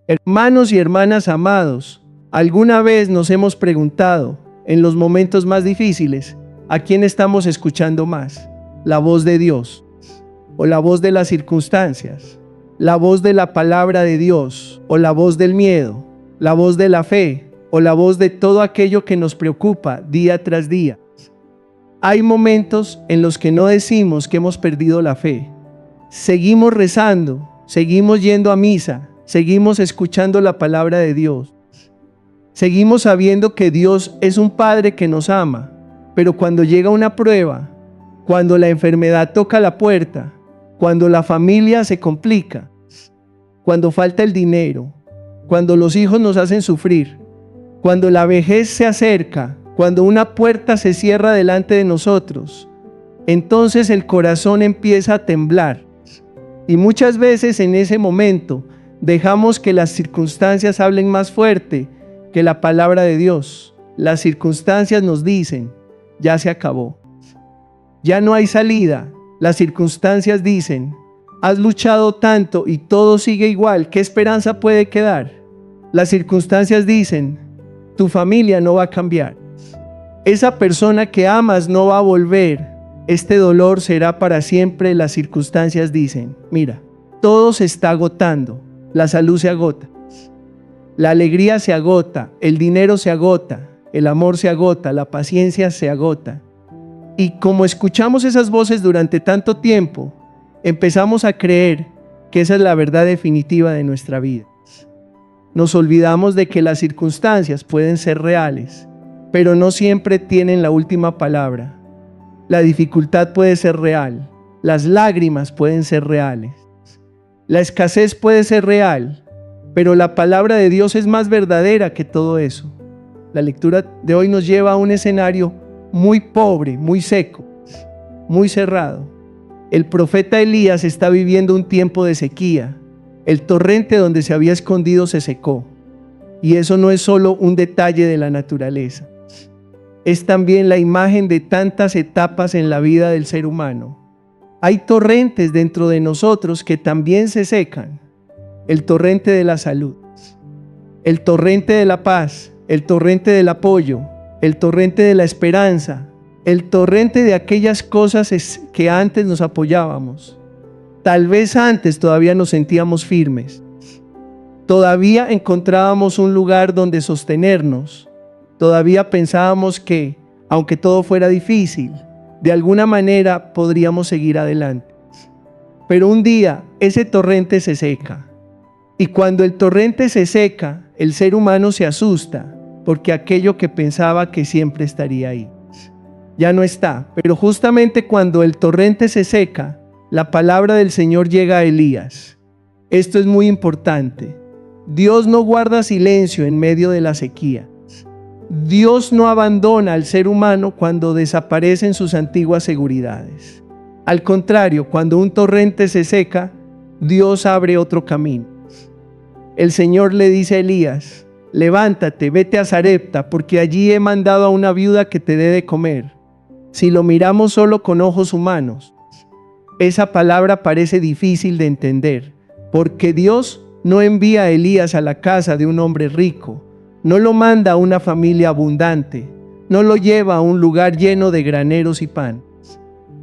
Hermanos y hermanas amados, ¿alguna vez nos hemos preguntado, en los momentos más difíciles, a quién estamos escuchando más? ¿La voz de Dios o la voz de las circunstancias? ¿La voz de la palabra de Dios o la voz del miedo? ¿La voz de la fe o la voz de todo aquello que nos preocupa día tras día? Hay momentos en los que no decimos que hemos perdido la fe. Seguimos rezando, seguimos yendo a misa, seguimos escuchando la palabra de Dios. Seguimos sabiendo que Dios es un Padre que nos ama, pero cuando llega una prueba, cuando la enfermedad toca la puerta, cuando la familia se complica, cuando falta el dinero, cuando los hijos nos hacen sufrir, cuando la vejez se acerca, cuando una puerta se cierra delante de nosotros, entonces el corazón empieza a temblar. Y muchas veces en ese momento dejamos que las circunstancias hablen más fuerte que la palabra de Dios. Las circunstancias nos dicen, ya se acabó. Ya no hay salida. Las circunstancias dicen, has luchado tanto y todo sigue igual, ¿qué esperanza puede quedar? Las circunstancias dicen, tu familia no va a cambiar. Esa persona que amas no va a volver. Este dolor será para siempre. Las circunstancias dicen, mira, todo se está agotando. La salud se agota. La alegría se agota. El dinero se agota. El amor se agota. La paciencia se agota. Y como escuchamos esas voces durante tanto tiempo, empezamos a creer que esa es la verdad definitiva de nuestra vida. Nos olvidamos de que las circunstancias pueden ser reales, pero no siempre tienen la última palabra. La dificultad puede ser real, las lágrimas pueden ser reales, la escasez puede ser real, pero la palabra de Dios es más verdadera que todo eso. La lectura de hoy nos lleva a un escenario muy pobre, muy seco, muy cerrado. El profeta Elías está viviendo un tiempo de sequía. El torrente donde se había escondido se secó. Y eso no es solo un detalle de la naturaleza. Es también la imagen de tantas etapas en la vida del ser humano. Hay torrentes dentro de nosotros que también se secan. El torrente de la salud, el torrente de la paz, el torrente del apoyo, el torrente de la esperanza, el torrente de aquellas cosas que antes nos apoyábamos. Tal vez antes todavía nos sentíamos firmes. Todavía encontrábamos un lugar donde sostenernos. Todavía pensábamos que, aunque todo fuera difícil, de alguna manera podríamos seguir adelante. Pero un día ese torrente se seca. Y cuando el torrente se seca, el ser humano se asusta, porque aquello que pensaba que siempre estaría ahí, ya no está. Pero justamente cuando el torrente se seca, la palabra del Señor llega a Elías. Esto es muy importante. Dios no guarda silencio en medio de la sequía. Dios no abandona al ser humano cuando desaparecen sus antiguas seguridades. Al contrario, cuando un torrente se seca, Dios abre otro camino. El Señor le dice a Elías, levántate, vete a Sarepta, porque allí he mandado a una viuda que te dé de comer. Si lo miramos solo con ojos humanos, esa palabra parece difícil de entender, porque Dios no envía a Elías a la casa de un hombre rico, no lo manda a una familia abundante, no lo lleva a un lugar lleno de graneros y pan.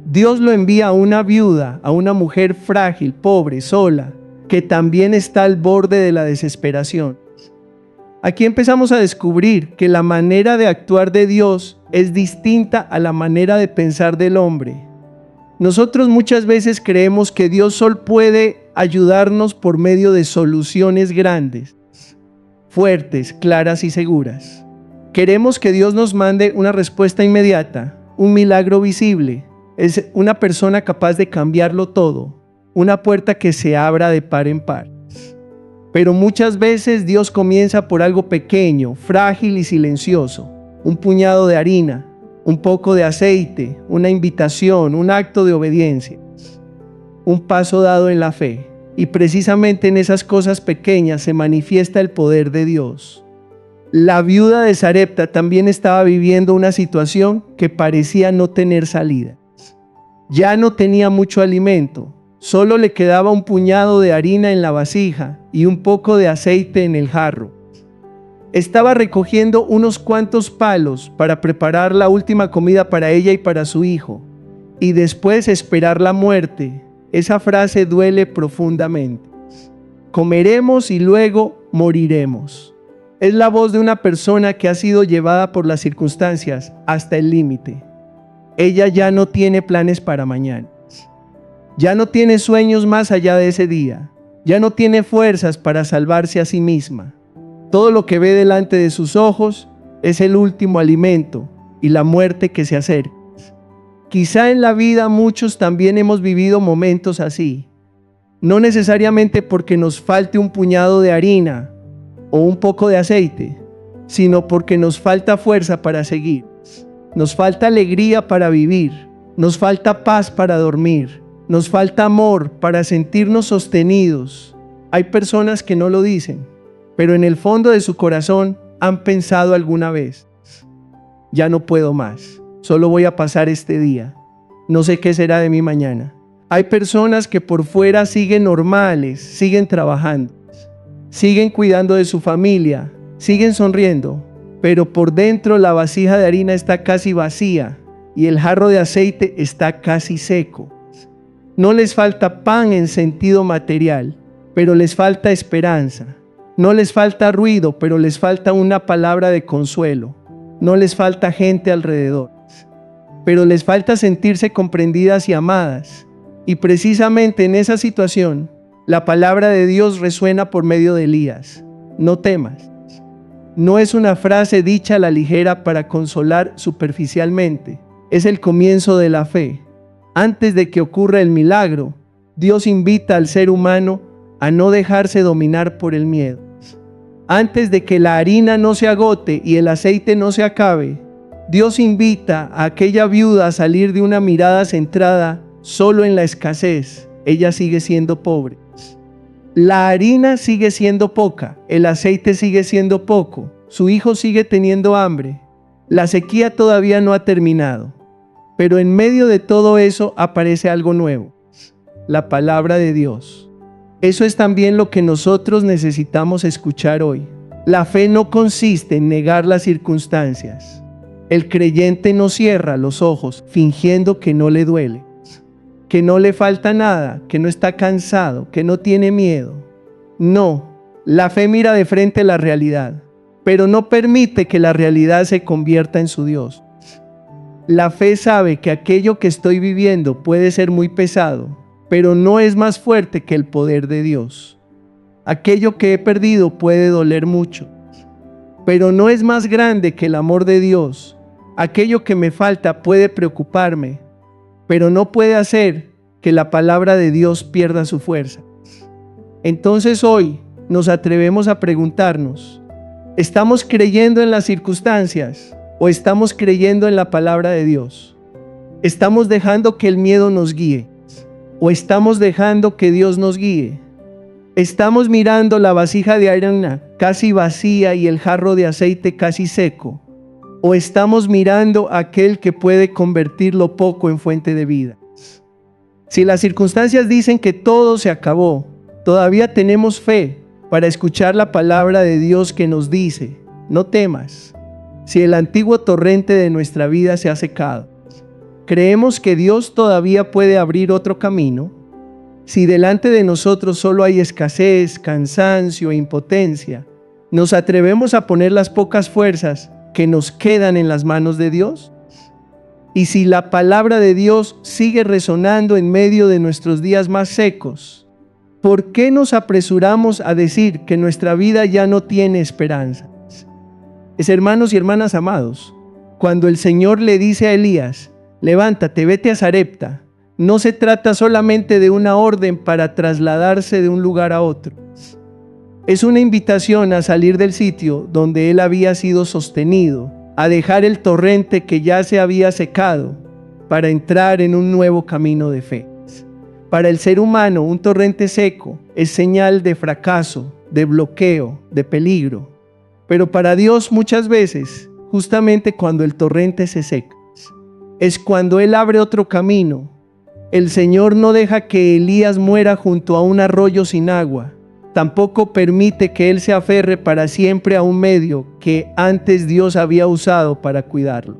Dios lo envía a una viuda, a una mujer frágil, pobre, sola, que también está al borde de la desesperación. Aquí empezamos a descubrir que la manera de actuar de Dios es distinta a la manera de pensar del hombre. Nosotros muchas veces creemos que Dios solo puede ayudarnos por medio de soluciones grandes, fuertes, claras y seguras. Queremos que Dios nos mande una respuesta inmediata, un milagro visible. Es una persona capaz de cambiarlo todo, una puerta que se abra de par en par. Pero muchas veces Dios comienza por algo pequeño, frágil y silencioso, un puñado de harina, un poco de aceite, una invitación, un acto de obediencia, un paso dado en la fe. Y precisamente en esas cosas pequeñas se manifiesta el poder de Dios. La viuda de Sarepta también estaba viviendo una situación que parecía no tener salida. Ya no tenía mucho alimento, Solo le quedaba un puñado de harina en la vasija y un poco de aceite en el jarro. Estaba recogiendo unos cuantos palos para preparar la última comida para ella y para su hijo, y después esperar la muerte. Esa frase duele profundamente. Comeremos y luego moriremos. Es la voz de una persona que ha sido llevada por las circunstancias hasta el límite. Ella ya no tiene planes para mañana. Ya no tiene sueños más allá de ese día. Ya no tiene fuerzas para salvarse a sí misma. Todo lo que ve delante de sus ojos es el último alimento y la muerte que se acerca. Quizá en la vida muchos también hemos vivido momentos así. No necesariamente porque nos falte un puñado de harina o un poco de aceite, sino porque nos falta fuerza para seguir. Nos falta alegría para vivir. Nos falta paz para dormir. Nos falta amor para sentirnos sostenidos. Hay personas que no lo dicen, pero en el fondo de su corazón han pensado alguna vez: ya no puedo más, solo voy a pasar este día, no sé qué será de mí mañana. Hay personas que por fuera siguen normales, siguen trabajando, siguen cuidando de su familia, siguen sonriendo, pero por dentro la vasija de harina está casi vacía y el jarro de aceite está casi seco. No les falta pan en sentido material, pero les falta esperanza. No les falta ruido, pero les falta una palabra de consuelo. No les falta gente alrededor, pero les falta sentirse comprendidas y amadas. Y precisamente en esa situación, la palabra de Dios resuena por medio de Elías: no temas. No es una frase dicha a la ligera para consolar superficialmente. Es el comienzo de la fe. Antes de que ocurra el milagro, Dios invita al ser humano a no dejarse dominar por el miedo. Antes de que la harina no se agote y el aceite no se acabe, Dios invita a aquella viuda a salir de una mirada centrada solo en la escasez. Ella sigue siendo pobre. La harina sigue siendo poca, el aceite sigue siendo poco, su hijo sigue teniendo hambre, la sequía todavía no ha terminado. Pero en medio de todo eso aparece algo nuevo: la palabra de Dios. Eso es también lo que nosotros necesitamos escuchar hoy. La fe no consiste en negar las circunstancias. El creyente no cierra los ojos fingiendo que no le duele, que no le falta nada, que no está cansado, que no tiene miedo. No, la fe mira de frente la realidad, pero no permite que la realidad se convierta en su Dios. La fe sabe que aquello que estoy viviendo puede ser muy pesado, pero no es más fuerte que el poder de Dios. Aquello que he perdido puede doler mucho, pero no es más grande que el amor de Dios. Aquello que me falta puede preocuparme, pero no puede hacer que la palabra de Dios pierda su fuerza. Entonces hoy nos atrevemos a preguntarnos: ¿estamos creyendo en las circunstancias o estamos creyendo en la palabra de Dios? ¿Estamos dejando que el miedo nos guíe o estamos dejando que Dios nos guíe? ¿Estamos mirando la vasija de harina casi vacía y el jarro de aceite casi seco? ¿O estamos mirando a aquel que puede convertir lo poco en fuente de vida? Si las circunstancias dicen que todo se acabó, todavía tenemos fe para escuchar la palabra de Dios que nos dice: no temas. Si el antiguo torrente de nuestra vida se ha secado, ¿creemos que Dios todavía puede abrir otro camino? Si delante de nosotros solo hay escasez, cansancio e impotencia, ¿nos atrevemos a poner las pocas fuerzas que nos quedan en las manos de Dios? Y si la palabra de Dios sigue resonando en medio de nuestros días más secos, ¿por qué nos apresuramos a decir que nuestra vida ya no tiene esperanza? Hermanos y hermanas amados, cuando el Señor le dice a Elías: levántate, vete a Sarepta, no se trata solamente de una orden para trasladarse de un lugar a otro. Es una invitación a salir del sitio donde él había sido sostenido, a dejar el torrente que ya se había secado, para entrar en un nuevo camino de fe. Para el ser humano, un torrente seco es señal de fracaso, de bloqueo, de peligro. Pero para Dios muchas veces, justamente cuando el torrente se seca, es cuando Él abre otro camino, El Señor no deja que Elías muera junto a un arroyo sin agua. Tampoco permite que él se aferre para siempre a un medio que antes Dios había usado para cuidarlo.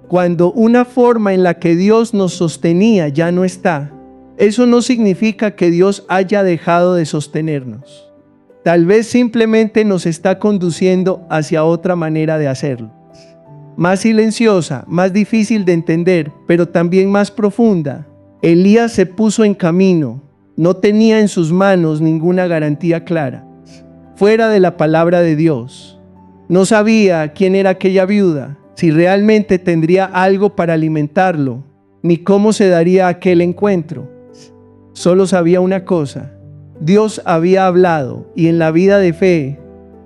Cuando una forma en la que Dios nos sostenía ya no está, eso no significa que Dios haya dejado de sostenernos. Tal vez simplemente nos está conduciendo hacia otra manera de hacerlo. Más silenciosa, más difícil de entender, pero también más profunda. Elías se puso en camino. No tenía en sus manos ninguna garantía clara, fuera de la palabra de Dios. No sabía quién era aquella viuda, si realmente tendría algo para alimentarlo, ni cómo se daría aquel encuentro. Solo sabía una cosa: Dios había hablado, y en la vida de fe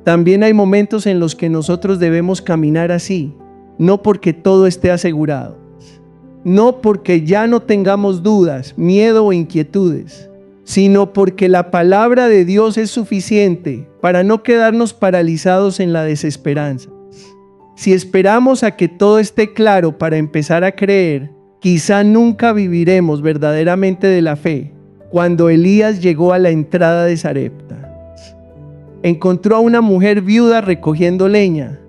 también hay momentos en los que nosotros debemos caminar así, no porque todo esté asegurado, no porque ya no tengamos dudas, miedo o inquietudes, sino porque la palabra de Dios es suficiente para no quedarnos paralizados en la desesperanza. Si esperamos a que todo esté claro para empezar a creer, quizá nunca viviremos verdaderamente de la fe. Cuando Elías llegó a la entrada de Sarepta, encontró a una mujer viuda recogiendo leña.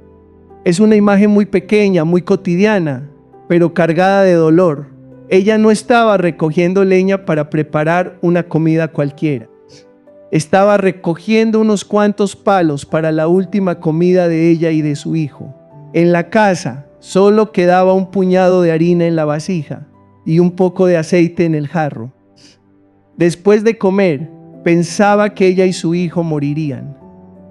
Es una imagen muy pequeña, muy cotidiana, pero cargada de dolor. Ella no estaba recogiendo leña para preparar una comida cualquiera. Estaba recogiendo unos cuantos palos para la última comida de ella y de su hijo. En la casa solo quedaba un puñado de harina en la vasija y un poco de aceite en el jarro. Después de comer, pensaba que ella y su hijo morirían.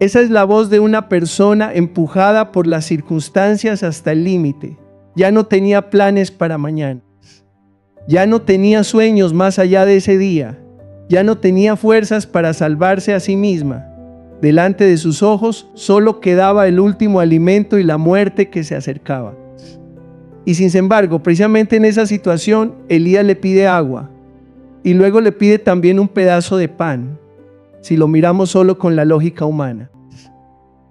Esa es la voz de una persona empujada por las circunstancias hasta el límite. Ya no tenía planes para mañana. Ya no tenía sueños más allá de ese día. Ya no tenía fuerzas para salvarse a sí misma. Delante de sus ojos solo quedaba el último alimento y la muerte que se acercaba. Y sin embargo, precisamente en esa situación, Elías le pide agua y luego le pide también un pedazo de pan, si lo miramos solo con la lógica humana.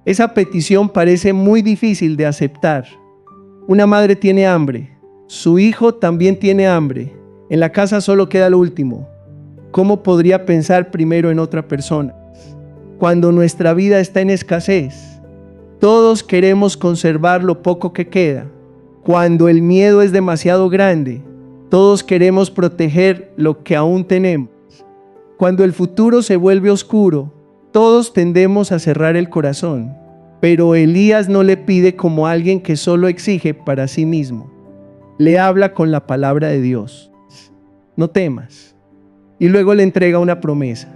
Esa petición parece muy difícil de aceptar. Una madre tiene hambre, su hijo también tiene hambre, en la casa solo queda lo último. ¿Cómo podría pensar primero en otra persona? Cuando nuestra vida está en escasez, todos queremos conservar lo poco que queda. Cuando el miedo es demasiado grande, todos queremos proteger lo que aún tenemos. Cuando el futuro se vuelve oscuro, todos tendemos a cerrar el corazón. Pero Elías no le pide como alguien que solo exige para sí mismo. Le habla con la palabra de Dios. No temas. Y luego le entrega una promesa.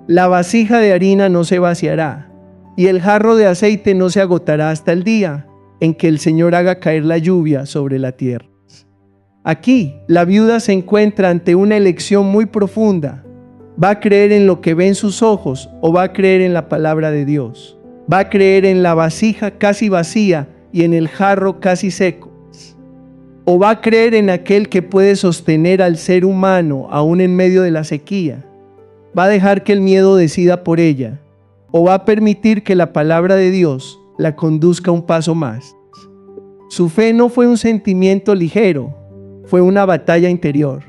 La vasija de harina no se vaciará, y el jarro de aceite no se agotará hasta el día en que el Señor haga caer la lluvia sobre la tierra. Aquí, la viuda se encuentra ante una elección muy profunda. ¿Va a creer en lo que ve en sus ojos o va a creer en la palabra de Dios? ¿Va a creer en la vasija casi vacía y en el jarro casi seco? ¿O va a creer en aquel que puede sostener al ser humano aún en medio de la sequía? ¿Va a dejar que el miedo decida por ella? ¿O va a permitir que la palabra de Dios la conduzca un paso más? Su fe no fue un sentimiento ligero, fue una batalla interior.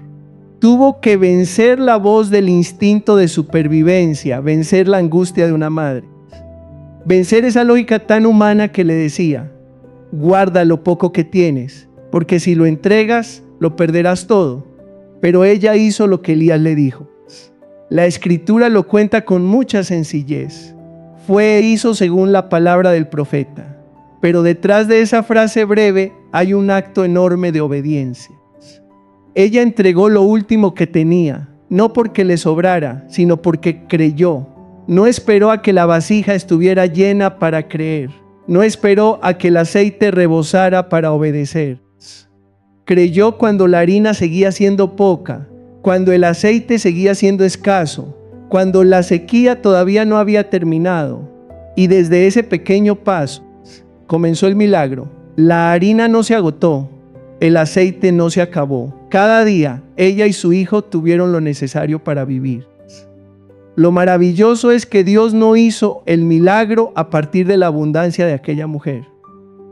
Tuvo que vencer la voz del instinto de supervivencia, vencer la angustia de una madre. Vencer esa lógica tan humana que le decía: guarda lo poco que tienes, porque si lo entregas, lo perderás todo. Pero ella hizo lo que Elías le dijo. La Escritura lo cuenta con mucha sencillez. Fue e hizo según la palabra del profeta. Pero detrás de esa frase breve hay un acto enorme de obediencia. Ella entregó lo último que tenía, no porque le sobrara, sino porque creyó. No esperó a que la vasija estuviera llena para creer. No esperó a que el aceite rebosara para obedecer. Creyó cuando la harina seguía siendo poca, cuando el aceite seguía siendo escaso, cuando la sequía todavía no había terminado. Y desde ese pequeño paso comenzó el milagro. La harina no se agotó, el aceite no se acabó. Cada día ella y su hijo tuvieron lo necesario para vivir. Lo maravilloso es que Dios no hizo el milagro a partir de la abundancia de aquella mujer,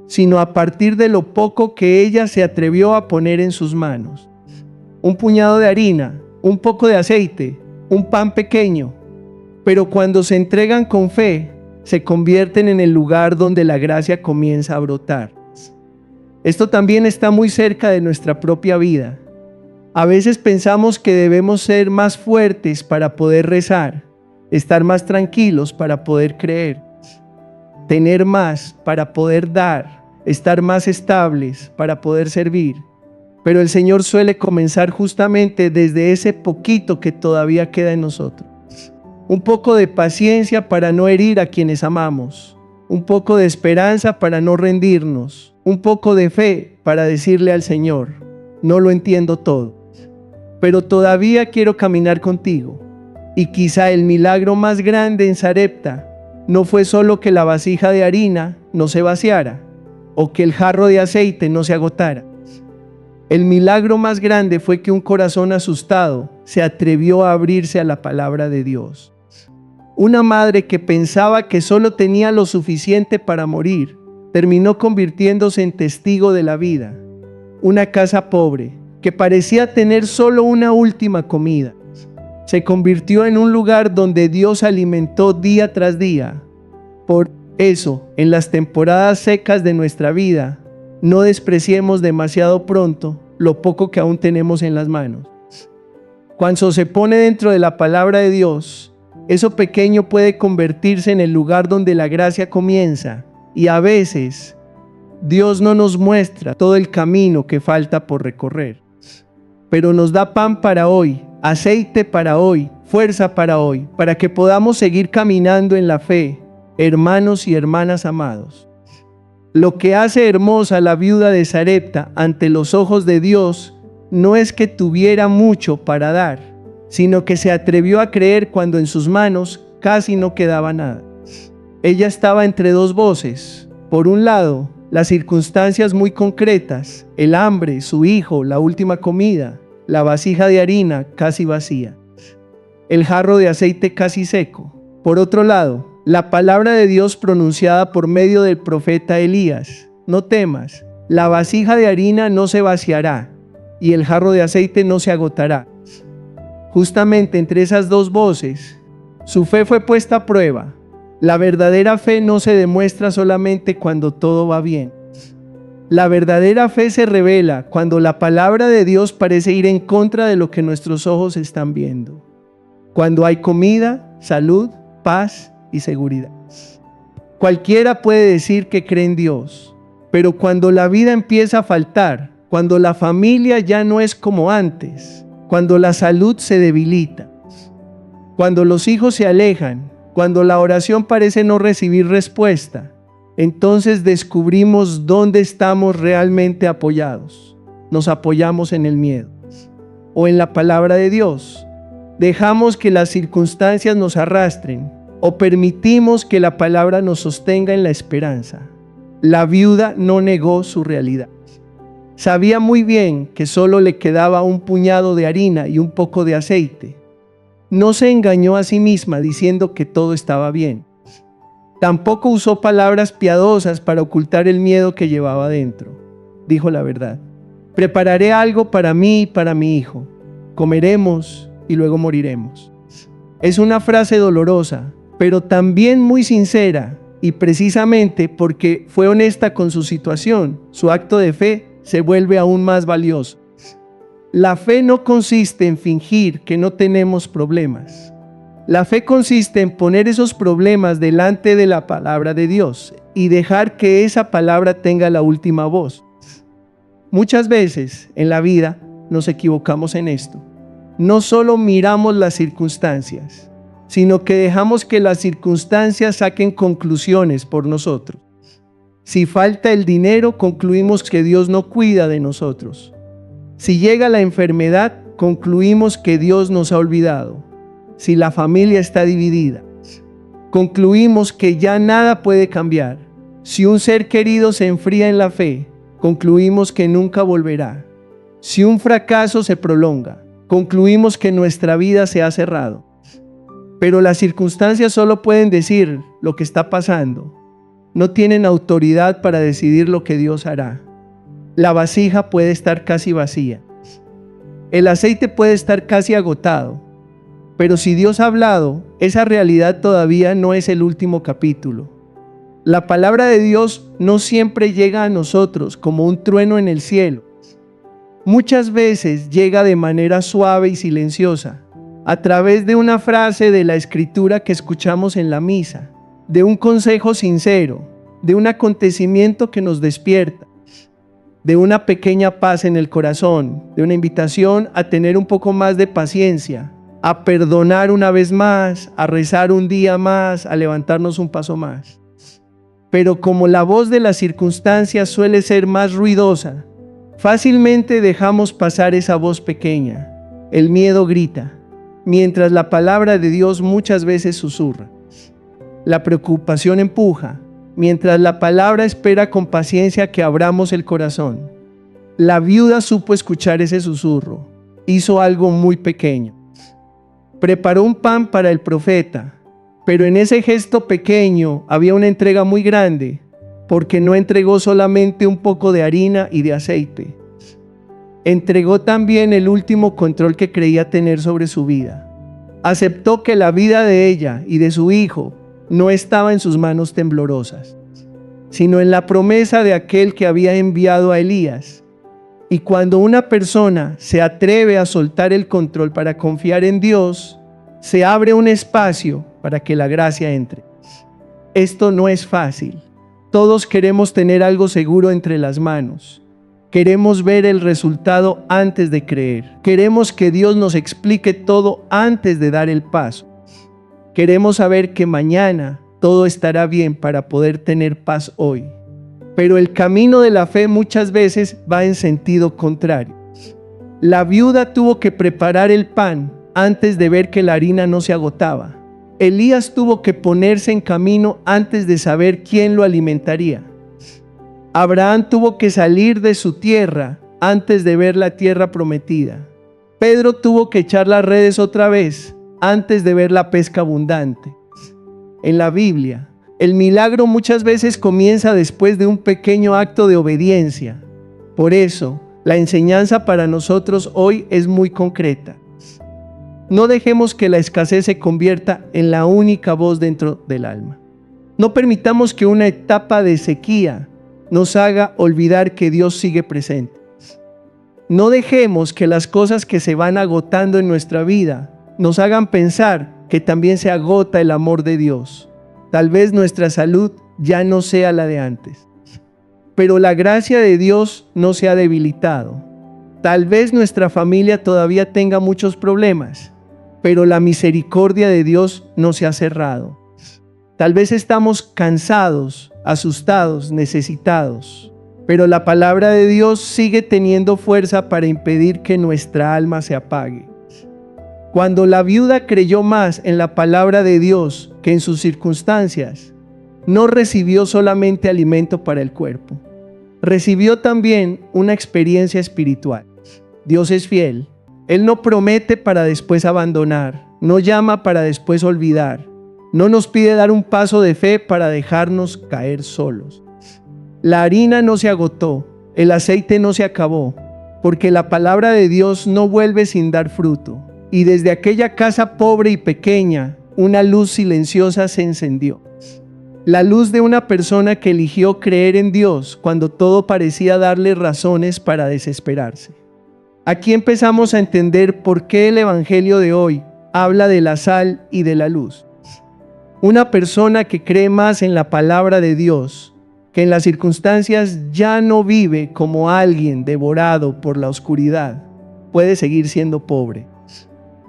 sino a partir de lo poco que ella se atrevió a poner en sus manos. un puñado de harina, un poco de aceite, un pan pequeño. Pero cuando se entregan con fe, se convierten en el lugar donde la gracia comienza a brotar. Esto también está muy cerca de nuestra propia vida. A veces pensamos que debemos ser más fuertes para poder rezar, estar más tranquilos para poder creer, tener más para poder dar, estar más estables para poder servir. Pero el Señor suele comenzar justamente desde ese poquito que todavía queda en nosotros. Un poco de paciencia para no herir a quienes amamos, un poco de esperanza para no rendirnos, un poco de fe para decirle al Señor, no lo entiendo todo, pero todavía quiero caminar contigo. Y quizá el milagro más grande en Sarepta no fue solo que la vasija de harina no se vaciara o que el jarro de aceite no se agotara. El milagro más grande fue que un corazón asustado se atrevió a abrirse a la palabra de Dios. Una madre que pensaba que solo tenía lo suficiente para morir, terminó convirtiéndose en testigo de la vida. Una casa pobre, que parecía tener solo una última comida, se convirtió en un lugar donde Dios alimentó día tras día. Por eso, en las temporadas secas de nuestra vida, no despreciemos demasiado pronto lo poco que aún tenemos en las manos. Cuando se pone dentro de la palabra de Dios, eso pequeño puede convertirse en el lugar donde la gracia comienza, y a veces Dios no nos muestra todo el camino que falta por recorrer, pero nos da pan para hoy, aceite para hoy, fuerza para hoy, para que podamos seguir caminando en la fe, hermanos y hermanas amados. Lo que hace hermosa la viuda de Sarepta ante los ojos de Dios no es que tuviera mucho para dar, sino que se atrevió a creer cuando en sus manos casi no quedaba nada. Ella estaba entre dos voces. Por un lado, las circunstancias muy concretas, el hambre, su hijo, la última comida, la vasija de harina casi vacía, el jarro de aceite casi seco. Por otro lado, la palabra de Dios pronunciada por medio del profeta Elías: no temas, la vasija de harina no se vaciará y el jarro de aceite no se agotará. Justamente entre esas dos voces, su fe fue puesta a prueba. La verdadera fe no se demuestra solamente cuando todo va bien. La verdadera fe se revela cuando la palabra de Dios parece ir en contra de lo que nuestros ojos están viendo. Cuando hay comida, salud, paz y seguridad. Cualquiera puede decir que cree en Dios, pero cuando la vida empieza a faltar, cuando la familia ya no es como antes, cuando la salud se debilita, cuando los hijos se alejan, cuando la oración parece no recibir respuesta, entonces descubrimos dónde estamos realmente apoyados. Nos apoyamos en el miedo o en la palabra de Dios. Dejamos que las circunstancias nos arrastren o permitimos que la palabra nos sostenga en la esperanza. La viuda no negó su realidad. Sabía muy bien que solo le quedaba un puñado de harina y un poco de aceite. No se engañó a sí misma diciendo que todo estaba bien. Tampoco usó palabras piadosas para ocultar el miedo que llevaba dentro. Dijo la verdad: prepararé algo para mí y para mi hijo. Comeremos y luego moriremos. Es una frase dolorosa, pero también muy sincera, y precisamente porque fue honesta con su situación, su acto de fe se vuelve aún más valioso. La fe no consiste en fingir que no tenemos problemas. La fe consiste en poner esos problemas delante de la palabra de Dios y dejar que esa palabra tenga la última voz. Muchas veces en la vida nos equivocamos en esto. No solo miramos las circunstancias, sino que dejamos que las circunstancias saquen conclusiones por nosotros. Si falta el dinero, concluimos que Dios no cuida de nosotros. Si llega la enfermedad, concluimos que Dios nos ha olvidado. Si la familia está dividida, concluimos que ya nada puede cambiar. Si un ser querido se enfría en la fe, concluimos que nunca volverá. Si un fracaso se prolonga, concluimos que nuestra vida se ha cerrado. Pero las circunstancias solo pueden decir lo que está pasando. No tienen autoridad para decidir lo que Dios hará. La vasija puede estar casi vacía. El aceite puede estar casi agotado, pero si Dios ha hablado, esa realidad todavía no es el último capítulo. La palabra de Dios no siempre llega a nosotros como un trueno en el cielo. Muchas veces llega de manera suave y silenciosa, a través de una frase de la Escritura que escuchamos en la misa, de un consejo sincero, de un acontecimiento que nos despierta, de una pequeña paz en el corazón, de una invitación a tener un poco más de paciencia, a perdonar una vez más, a rezar un día más, a levantarnos un paso más. Pero como la voz de las circunstancias suele ser más ruidosa, fácilmente dejamos pasar esa voz pequeña. El miedo grita, mientras la palabra de Dios muchas veces susurra. La preocupación empuja, mientras la palabra espera con paciencia que abramos el corazón. La viuda supo escuchar ese susurro. Hizo algo muy pequeño. Preparó un pan para el profeta, pero en ese gesto pequeño había una entrega muy grande, porque no entregó solamente un poco de harina y de aceite. Entregó también el último control que creía tener sobre su vida. Aceptó que la vida de ella y de su hijo no estaba en sus manos temblorosas, sino en la promesa de aquel que había enviado a Elías. Y cuando una persona se atreve a soltar el control para confiar en Dios, se abre un espacio para que la gracia entre. Esto no es fácil. Todos queremos tener algo seguro entre las manos. Queremos ver el resultado antes de creer. Queremos que Dios nos explique todo antes de dar el paso. Queremos saber que mañana todo estará bien para poder tener paz hoy. Pero el camino de la fe muchas veces va en sentido contrario. La viuda tuvo que preparar el pan antes de ver que la harina no se agotaba. Elías tuvo que ponerse en camino antes de saber quién lo alimentaría. Abraham tuvo que salir de su tierra antes de ver la tierra prometida. Pedro tuvo que echar las redes otra vez antes de ver la pesca abundante. En la Biblia, el milagro muchas veces comienza después de un pequeño acto de obediencia. Por eso, la enseñanza para nosotros hoy es muy concreta. No dejemos que la escasez se convierta en la única voz dentro del alma. No permitamos que una etapa de sequía nos haga olvidar que Dios sigue presente. No dejemos que las cosas que se van agotando en nuestra vida nos hagan pensar que también se agota el amor de Dios. Tal vez nuestra salud ya no sea la de antes, pero la gracia de Dios no se ha debilitado. Tal vez nuestra familia todavía tenga muchos problemas, pero la misericordia de Dios no se ha cerrado. Tal vez estamos cansados, asustados, necesitados, pero la palabra de Dios sigue teniendo fuerza para impedir que nuestra alma se apague. Cuando la viuda creyó más en la palabra de Dios que en sus circunstancias, no recibió solamente alimento para el cuerpo, recibió también una experiencia espiritual. Dios es fiel. Él no promete para después abandonar, no llama para después olvidar, no nos pide dar un paso de fe para dejarnos caer solos. La harina no se agotó, el aceite no se acabó, porque la palabra de Dios no vuelve sin dar fruto. Y desde aquella casa pobre y pequeña, una luz silenciosa se encendió. La luz de una persona que eligió creer en Dios cuando todo parecía darle razones para desesperarse. Aquí empezamos a entender por qué el Evangelio de hoy habla de la sal y de la luz. Una persona que cree más en la palabra de Dios, que en las circunstancias ya no vive como alguien devorado por la oscuridad, puede seguir siendo pobre.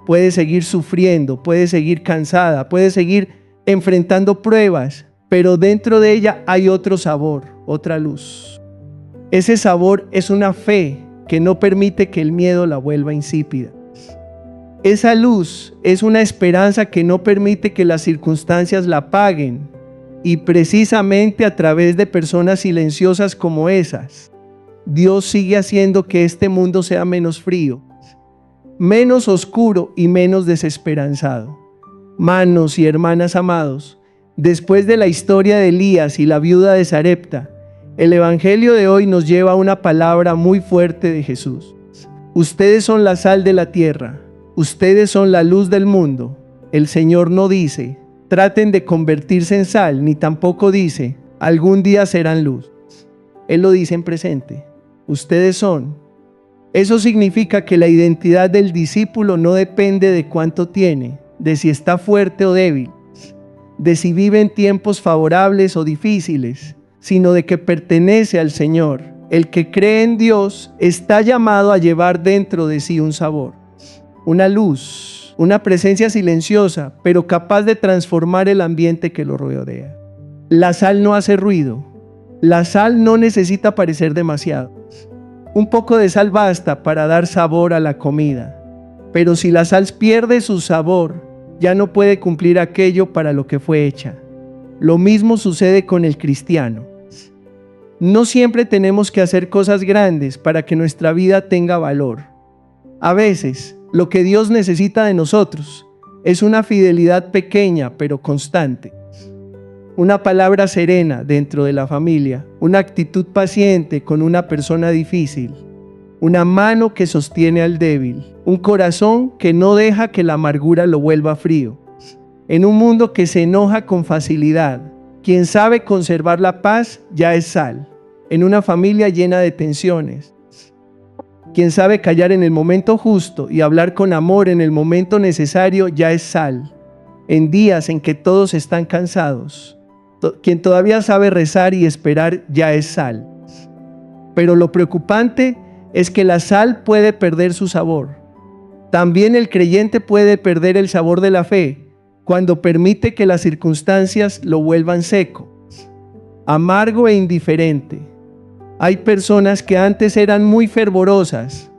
Puede seguir sufriendo, puede seguir cansada, puede seguir enfrentando pruebas, pero dentro de ella hay otro sabor, otra luz. Ese sabor es una fe que no permite que el miedo la vuelva insípida. Esa luz es una esperanza que no permite que las circunstancias la apaguen, y precisamente a través de personas silenciosas como esas, Dios sigue haciendo que este mundo sea menos frío, menos oscuro y menos desesperanzado. Manos y hermanas amados, después de la historia de Elías y la viuda de Sarepta, el Evangelio de hoy nos lleva a una palabra muy fuerte de Jesús. Ustedes son la sal de la tierra. Ustedes son la luz del mundo. El Señor no dice, traten de convertirse en sal, ni tampoco dice, algún día serán luz. Él lo dice en presente. Ustedes son. Eso significa que la identidad del discípulo no depende de cuánto tiene, de si está fuerte o débil, de si vive en tiempos favorables o difíciles, sino de que pertenece al Señor. El que cree en Dios está llamado a llevar dentro de sí un sabor, una luz, una presencia silenciosa, pero capaz de transformar el ambiente que lo rodea. La sal no hace ruido. La sal no necesita parecer demasiado. Un poco de sal basta para dar sabor a la comida, pero si la sal pierde su sabor, ya no puede cumplir aquello para lo que fue hecha. Lo mismo sucede con el cristiano. No siempre tenemos que hacer cosas grandes para que nuestra vida tenga valor. A veces, lo que Dios necesita de nosotros es una fidelidad pequeña pero constante. Una palabra serena dentro de la familia, una actitud paciente con una persona difícil, una mano que sostiene al débil, un corazón que no deja que la amargura lo vuelva frío. En un mundo que se enoja con facilidad, quien sabe conservar la paz ya es sal. En una familia llena de tensiones, quien sabe callar en el momento justo y hablar con amor en el momento necesario ya es sal. En días en que todos están cansados, quien todavía sabe rezar y esperar ya es sal. Pero lo preocupante es que la sal puede perder su sabor. También el creyente puede perder el sabor de la fe cuando permite que las circunstancias lo vuelvan seco, amargo e indiferente. Hay personas que antes eran muy fervorosas,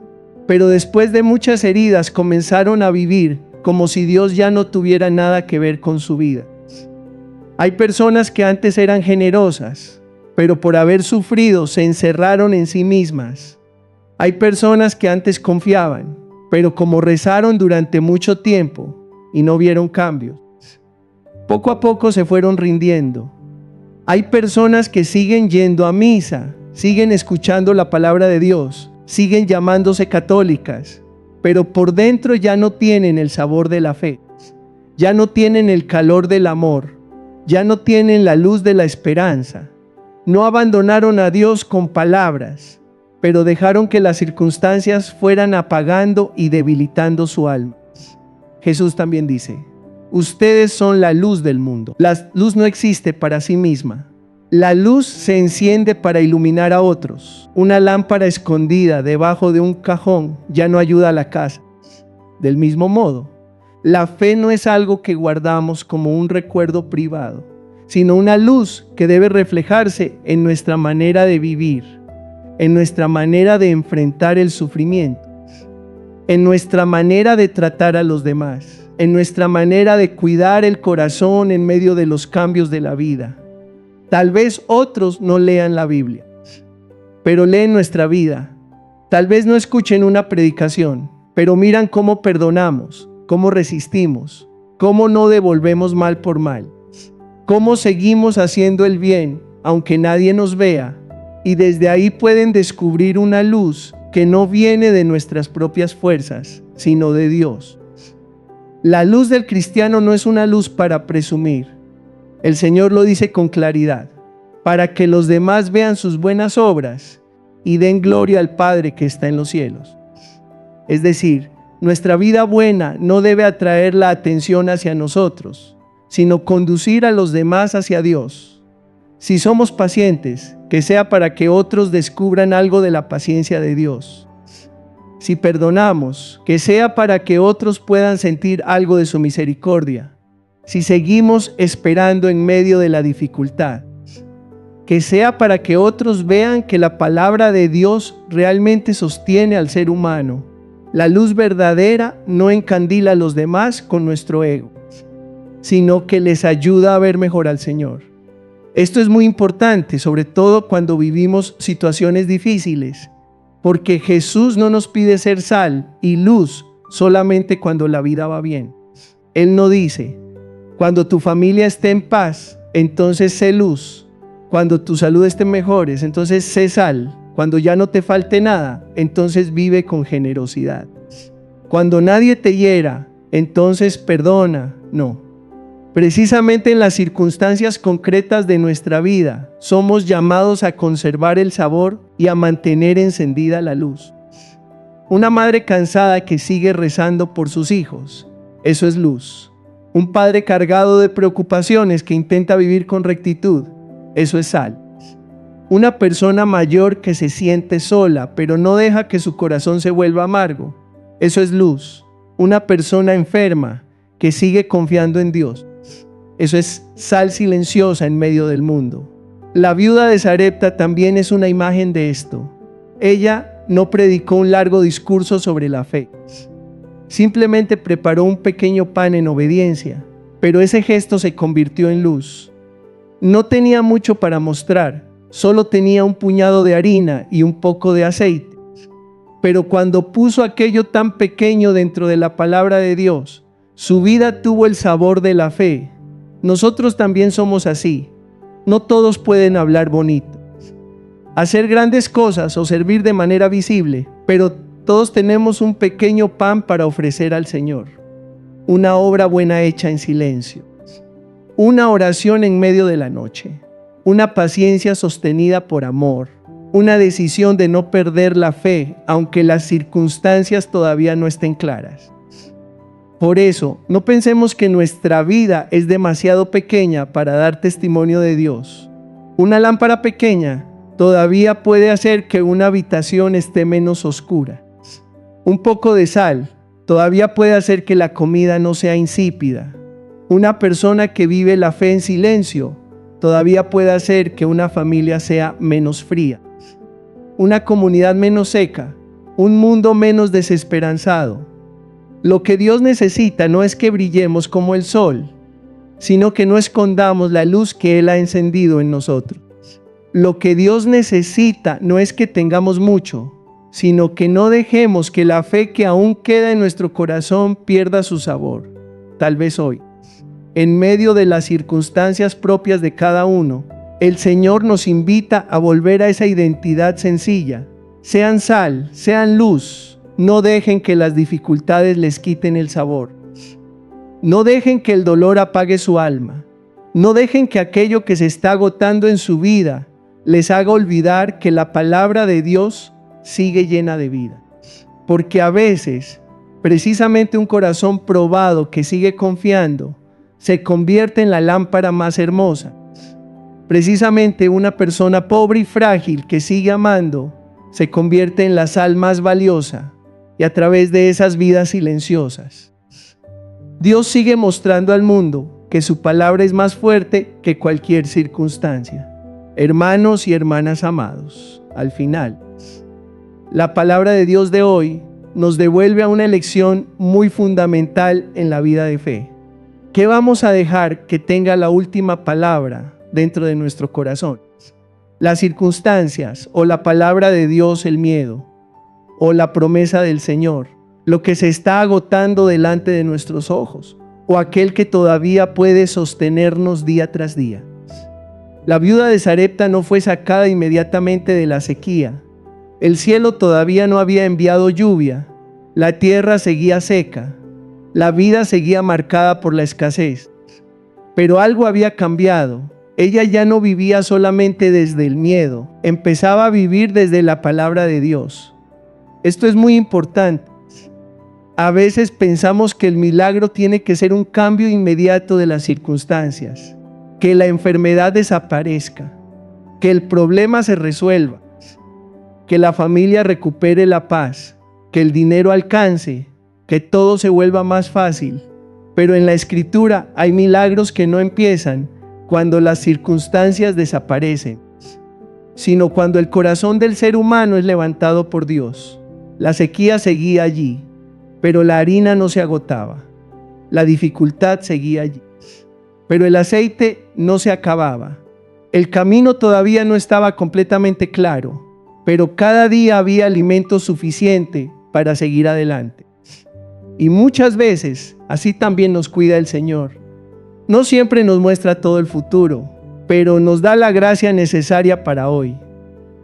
pero después de muchas heridas comenzaron a vivir como si Dios ya no tuviera nada que ver con su vida. Hay personas que antes eran generosas, pero por haber sufrido se encerraron en sí mismas. Hay personas que antes confiaban, pero como rezaron durante mucho tiempo y no vieron cambios, poco a poco se fueron rindiendo. Hay personas que siguen yendo a misa, siguen escuchando la palabra de Dios, siguen llamándose católicas, pero por dentro ya no tienen el sabor de la fe, ya no tienen el calor del amor, ya no tienen la luz de la esperanza. No abandonaron a Dios con palabras, pero dejaron que las circunstancias fueran apagando y debilitando su alma. Jesús también dice, ustedes son la luz del mundo. La luz no existe para sí misma. La luz se enciende para iluminar a otros. Una lámpara escondida debajo de un cajón ya no ayuda a la casa. Del mismo modo, la fe no es algo que guardamos como un recuerdo privado, sino una luz que debe reflejarse en nuestra manera de vivir, en nuestra manera de enfrentar el sufrimiento, en nuestra manera de tratar a los demás, en nuestra manera de cuidar el corazón en medio de los cambios de la vida. Tal vez otros no lean la Biblia, pero leen nuestra vida. Tal vez no escuchen una predicación, pero miran cómo perdonamos, cómo resistimos, cómo no devolvemos mal por mal, cómo seguimos haciendo el bien, aunque nadie nos vea, y desde ahí pueden descubrir una luz que no viene de nuestras propias fuerzas, sino de Dios. La luz del cristiano no es una luz para presumir. El Señor lo dice con claridad, para que los demás vean sus buenas obras y den gloria al Padre que está en los cielos. Es decir, nuestra vida buena no debe atraer la atención hacia nosotros, sino conducir a los demás hacia Dios. Si somos pacientes, que sea para que otros descubran algo de la paciencia de Dios. Si perdonamos, que sea para que otros puedan sentir algo de su misericordia. Si seguimos esperando en medio de la dificultad, que sea para que otros vean que la palabra de Dios realmente sostiene al ser humano. La luz verdadera no encandila a los demás con nuestro ego, sino que les ayuda a ver mejor al Señor. Esto es muy importante, sobre todo cuando vivimos situaciones difíciles, porque Jesús no nos pide ser sal y luz solamente cuando la vida va bien. Él no dice, cuando tu familia esté en paz, entonces sé luz. Cuando tu salud esté mejor, entonces sé sal. cuando ya no te falte nada, entonces vive con generosidad. Cuando nadie te hiera, entonces perdona. No. Precisamente en las circunstancias concretas de nuestra vida, somos llamados a conservar el sabor y a mantener encendida la luz. Una madre cansada que sigue rezando por sus hijos, eso es luz. Un padre cargado de preocupaciones que intenta vivir con rectitud, eso es sal. Una persona mayor que se siente sola, pero no deja que su corazón se vuelva amargo, eso es luz. Una persona enferma que sigue confiando en Dios, eso es sal silenciosa en medio del mundo. La viuda de Sarepta también es una imagen de esto. Ella no predicó un largo discurso sobre la fe. Simplemente preparó un pequeño pan en obediencia, pero ese gesto se convirtió en luz. No tenía mucho para mostrar, solo tenía un puñado de harina y un poco de aceite. Pero cuando puso aquello tan pequeño dentro de la palabra de Dios, su vida tuvo el sabor de la fe. Nosotros también somos así. No todos pueden hablar bonito, hacer grandes cosas o servir de manera visible, pero todos tenemos un pequeño pan para ofrecer al Señor. Una obra buena hecha en silencio. Una oración en medio de la noche. Una paciencia sostenida por amor. Una decisión de no perder la fe, aunque las circunstancias todavía no estén claras. Por eso, no pensemos que nuestra vida es demasiado pequeña para dar testimonio de Dios. Una lámpara pequeña todavía puede hacer que una habitación esté menos oscura. Un poco de sal todavía puede hacer que la comida no sea insípida. Una persona que vive la fe en silencio todavía puede hacer que una familia sea menos fría. Una comunidad menos seca, un mundo menos desesperanzado. Lo que Dios necesita no es que brillemos como el sol, sino que no escondamos la luz que Él ha encendido en nosotros. Lo que Dios necesita no es que tengamos mucho, sino que no dejemos que la fe que aún queda en nuestro corazón pierda su sabor. Tal vez hoy, en medio de las circunstancias propias de cada uno, el Señor nos invita a volver a esa identidad sencilla. Sean sal, sean luz. No dejen que las dificultades les quiten el sabor. No dejen que el dolor apague su alma. No dejen que aquello que se está agotando en su vida les haga olvidar que la palabra de Dios sigue llena de vida. Porque a veces, precisamente un corazón probado que sigue confiando, se convierte en la lámpara más hermosa. Precisamente una persona pobre y frágil que sigue amando, se convierte en la sal más valiosa. Y a través de esas vidas silenciosas, Dios sigue mostrando al mundo que su palabra es más fuerte que cualquier circunstancia. Hermanos y hermanas amados, al final, la palabra de Dios de hoy nos devuelve a una lección muy fundamental en la vida de fe. ¿Qué vamos a dejar que tenga la última palabra dentro de nuestro corazón? ¿Las circunstancias o la palabra de Dios, el miedo? ¿O la promesa del Señor, lo que se está agotando delante de nuestros ojos, o aquel que todavía puede sostenernos día tras día? La viuda de Sarepta no fue sacada inmediatamente de la sequía. El cielo todavía no había enviado lluvia, la tierra seguía seca, la vida seguía marcada por la escasez. Pero algo había cambiado. Ella ya no vivía solamente desde el miedo, empezaba a vivir desde la palabra de Dios. Esto es muy importante. A veces pensamos que el milagro tiene que ser un cambio inmediato de las circunstancias, que la enfermedad desaparezca, que el problema se resuelva, que la familia recupere la paz, que el dinero alcance, que todo se vuelva más fácil. Pero en la Escritura hay milagros que no empiezan cuando las circunstancias desaparecen, sino cuando el corazón del ser humano es levantado por Dios. La sequía seguía allí, pero la harina no se agotaba. La dificultad seguía allí, pero el aceite no se acababa. El camino todavía no estaba completamente claro, pero cada día había alimento suficiente para seguir adelante. Y muchas veces así también nos cuida el Señor. No siempre nos muestra todo el futuro, pero nos da la gracia necesaria para hoy.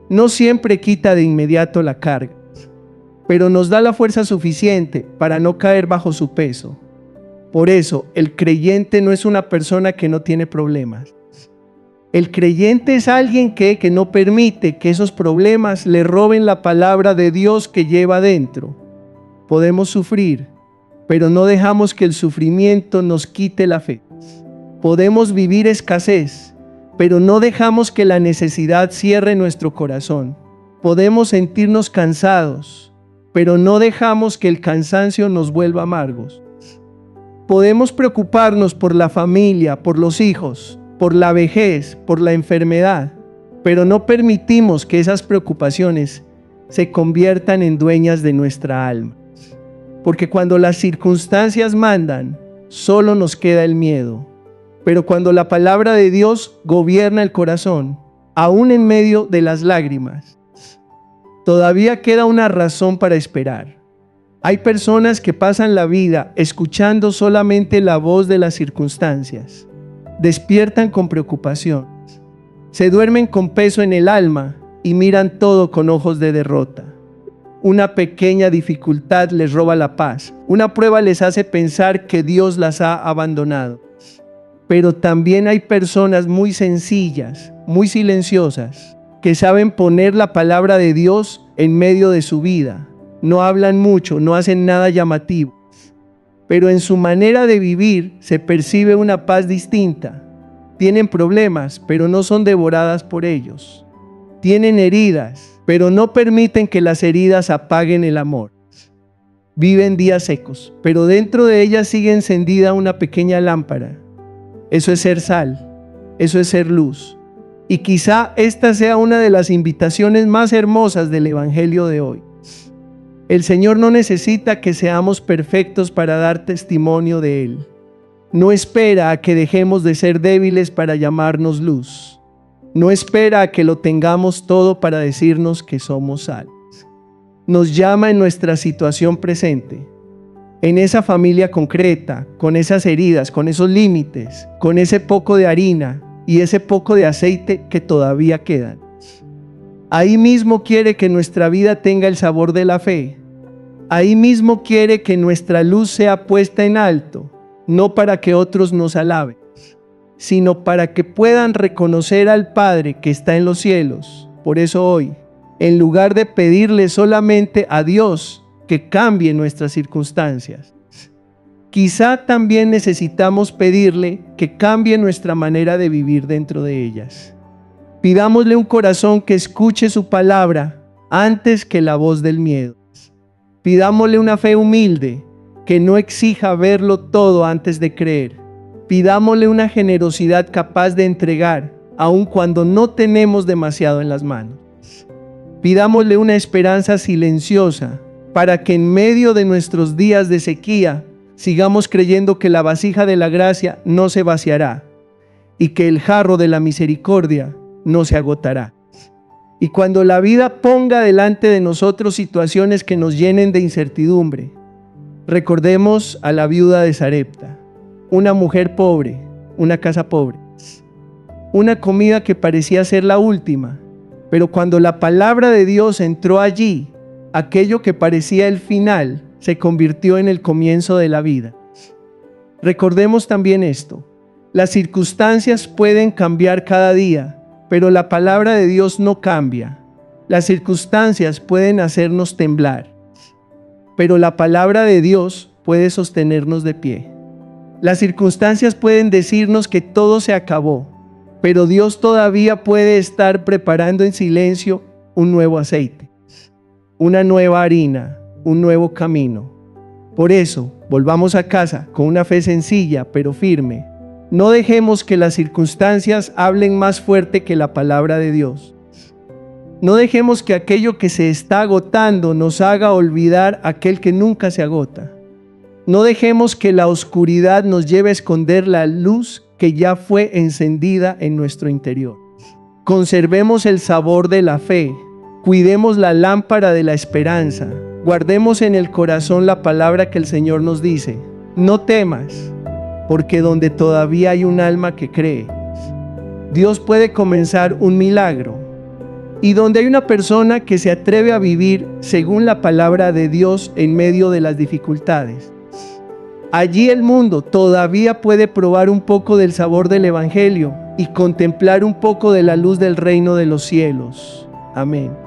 no siempre quita de inmediato la carga, pero nos da la fuerza suficiente para no caer bajo su peso. Por eso, el creyente no es una persona que no tiene problemas. El creyente es alguien que no permite que esos problemas le roben la palabra de Dios que lleva dentro. Podemos sufrir, pero no dejamos que el sufrimiento nos quite la fe. Podemos vivir escasez, pero no dejamos que la necesidad cierre nuestro corazón. Podemos sentirnos cansados, pero no dejamos que el cansancio nos vuelva amargos. Podemos preocuparnos por la familia, por los hijos, por la vejez, por la enfermedad, pero no permitimos que esas preocupaciones se conviertan en dueñas de nuestra alma. Porque cuando las circunstancias mandan, solo nos queda el miedo. Pero cuando la palabra de Dios gobierna el corazón, aún en medio de las lágrimas, todavía queda una razón para esperar. Hay personas que pasan la vida escuchando solamente la voz de las circunstancias. Despiertan con preocupación, se duermen con peso en el alma y miran todo con ojos de derrota. Una pequeña dificultad les roba la paz, una prueba les hace pensar que Dios las ha abandonado. Pero también hay personas muy sencillas, muy silenciosas, que saben poner la palabra de Dios en medio de su vida. No hablan mucho, no hacen nada llamativo, pero en su manera de vivir se percibe una paz distinta. Tienen problemas, pero no son devoradas por ellos. Tienen heridas, pero no permiten que las heridas apaguen el amor. Viven días secos, pero dentro de ellas sigue encendida una pequeña lámpara. Eso es ser sal, eso es ser luz. Y quizá esta sea una de las invitaciones más hermosas del Evangelio de hoy. El Señor no necesita que seamos perfectos para dar testimonio de Él. No espera a que dejemos de ser débiles para llamarnos luz. No espera a que lo tengamos todo para decirnos que somos sal. Nos llama en nuestra situación presente, en esa familia concreta, con esas heridas, con esos límites, con ese poco de harina y ese poco de aceite que todavía quedan. Ahí mismo quiere que nuestra vida tenga el sabor de la fe. Ahí mismo quiere que nuestra luz sea puesta en alto, no para que otros nos alaben, sino para que puedan reconocer al Padre que está en los cielos. Por eso hoy, en lugar de pedirle solamente a Dios que cambie nuestras circunstancias, quizá también necesitamos pedirle que cambie nuestra manera de vivir dentro de ellas. Pidámosle un corazón que escuche su palabra antes que la voz del miedo. Pidámosle una fe humilde que no exija verlo todo antes de creer. Pidámosle una generosidad capaz de entregar aun cuando no tenemos demasiado en las manos. Pidámosle una esperanza silenciosa para que en medio de nuestros días de sequía sigamos creyendo que la vasija de la gracia no se vaciará y que el jarro de la misericordia no se agotará. Y cuando la vida ponga delante de nosotros situaciones que nos llenen de incertidumbre, recordemos a la viuda de Sarepta, una mujer pobre, una casa pobre, una comida que parecía ser la última, pero cuando la palabra de Dios entró allí, aquello que parecía el final se convirtió en el comienzo de la vida. Recordemos también esto: las circunstancias pueden cambiar cada día, pero la palabra de Dios no cambia. Las circunstancias pueden hacernos temblar, pero la palabra de Dios puede sostenernos de pie. Las circunstancias pueden decirnos que todo se acabó, pero Dios todavía puede estar preparando en silencio un nuevo aceite, una nueva harina, un nuevo camino. Por eso, volvamos a casa con una fe sencilla pero firme. No dejemos que las circunstancias hablen más fuerte que la palabra de Dios. No dejemos que aquello que se está agotando nos haga olvidar aquel que nunca se agota. No dejemos que la oscuridad nos lleve a esconder la luz que ya fue encendida en nuestro interior. Conservemos el sabor de la fe, cuidemos la lámpara de la esperanza, guardemos en el corazón la palabra que el Señor nos dice: no temas, porque donde todavía hay un alma que cree, Dios puede comenzar un milagro. y donde hay una persona que se atreve a vivir según la palabra de Dios en medio de las dificultades. Allí el mundo todavía puede probar un poco del sabor del Evangelio y contemplar un poco de la luz del reino de los cielos. Amén.